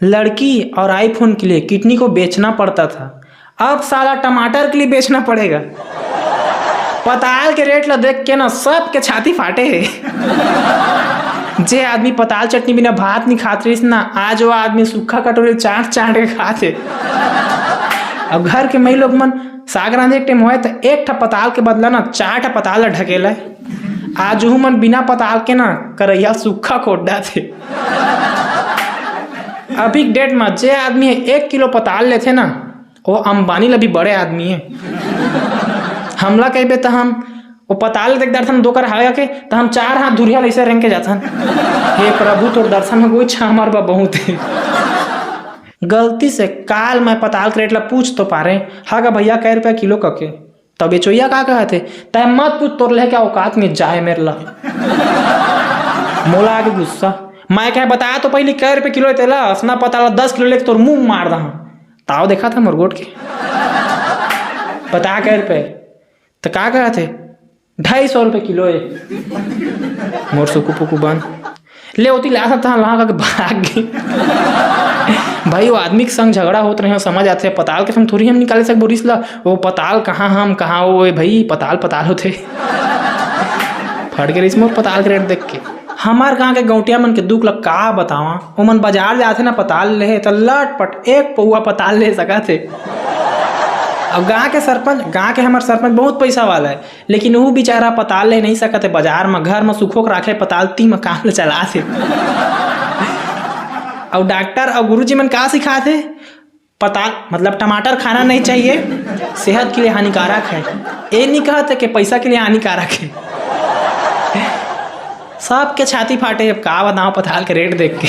लड़की और आईफोन के लिए किडनी को बेचना पड़ता था, अब साला टमाटर के लिए बेचना पड़ेगा। पताल के रेट ला देख के ना सबके छाती फाटे है। जे आदमी पताल चटनी बिना भात नहीं खाते रही ना, आज वो आदमी सूखा कटोरे चाट चाट के खाते। अब घर के मई लोग मन साग रांधे एक टाइम होए तो एक ठा पताल के बदला ना 4 ठा पताल ढकेला। आज वो मन बिना पताल के ना करैया सूखा खोड़ा थे। अभी डेट में जे आदमी 1 किलो पताल लेते ना वो अंबानी ला भी बड़े आदमी है। हमला कहबे तो हम वो पताल देख दर्शन दो कर हाया के तो हम 4 हाथ धुरिया ऐसे रेंग के जाथन। हे प्रभु तोर दर्शन में कोई छा मार बा बहुत है। गलती से काल मैं पताल के रेट ला पूछ तो पा रहे हाँ का भैया कै रुपया किलो कके, तब बेचोइया का कहे थे तय मत पूछ तोर ले क्या औकात में जाए मेरे ला। मोला आगे गुस्सा मैं कह बताया तो पहले कै रुपये किलो तेला असना पताल 10 किलो लेके तोर मुंह मार दहा। ताव देखा था मुरगोट के बता कै रुपये तो का कहे थे 250 रुपये किलो है। मोर सुकू पुकू बन ले होती ला सकता वहाँ का भाग गई। भाई वो आदमी के संग झगड़ा होते रहे समझ आते पताल के संग थोड़ी हम निकाले सक बोरिस ला वो पताल कहाँ हम कहाँ वो भाई पताल पताल होते। फट गए इस मोर पताल के रेट देख के। हमार गाँव के गौटिया मन के दुख लग का बतावा, वो मन बाजार जाते ना पताल ले तो लटपट 1 पौआ पताल ले सका थे। अब गाँव के हमार सरपंच बहुत पैसा वाला है, लेकिन वो बेचारा पताल ले नहीं सकते बाजार में, घर में सुखो के रखे पताल ती में काम चला थे। और डॉक्टर और गुरुजी मन का सिखाते पताल मतलब टमाटर खाना नहीं चाहिए, सेहत के लिए हानिकारक है। ये नहीं कहते कि पैसा के लिए हानिकारक है। सबके छाती फाटे। अब का बताओ पताल के रेट देख के।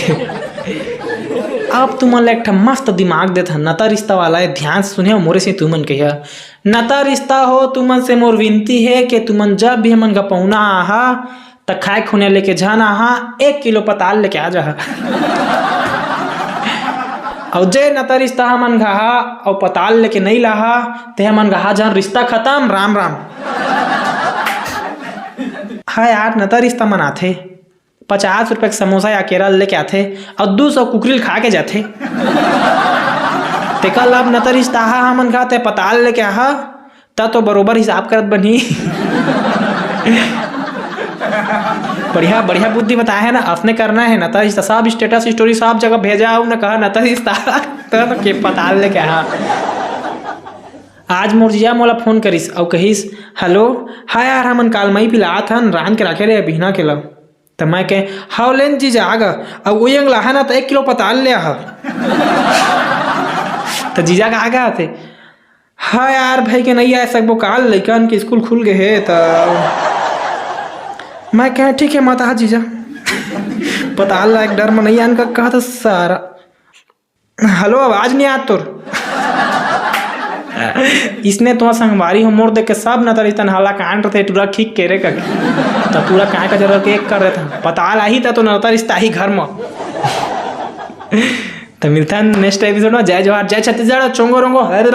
अब तुमन एक मस्त दिमाग देता नता रिश्ता वाला है, ध्यान से सुनिए मोरे से तुमन कहिया नता रिश्ता हो तुमन से मोर विनती है कि तुमन जब भी हमन का पौना आहा त खाए खुने लेके जाना आहा 1 किलो पताल लेके आ जा। और जे नता रिश्ता हमन घहा और पताल लेके नहीं लाहा ते हमन घहा जहाँ रिश्ता खत्म राम राम। हाँ यार नता रिश्ता मनाथे 50 रुपये का समोसा या केरल लेके आते और 200 कुकरील खा के जाते। ते कल अब नता रिश्ता हमन खाते पताल लेके आहा ता तो बरोबर हिसाब करत बनी। बढ़िया बढ़िया बुद्धि बताया है ना, अपने करना है नता रिश्ता सब स्टेटस स्टोरी सब जगह भेजा न कहा नता रिश्ता तो के पताल लेके आहा। आज मोर जिया मोला फोन करिस और कहिस हेलो हाँ यार हमन काल मई पिलात हन रान के रखे रे बिहना के ला तो मैं कह हाउलेन जी जागा अब वही अंगला है ना तो 1 किलो पताल ले आ। तो जीजा का आगे आते हाँ यार भाई के नहीं आ सकबो काल लइकन के स्कूल खुल गए है तो मैं कह ठीक है माता जीजा पताल ला एक डर में नहीं आन का कहा था सारा। हेलो आवाज नहीं आत तोर। इसने तो संगवारी हो मोर देख के सब न तरी तन हाला कांड थे पूरा ठीक केरे का तो पूरा काहे का जरूरत एक कर रहे थे पताल आई था तो नता रिश्ता ही घर में। तो मिलता है नेक्स्ट एपिसोड में। जय जवाहर जय छत्तीसगढ़ चोंगो रोंगो हर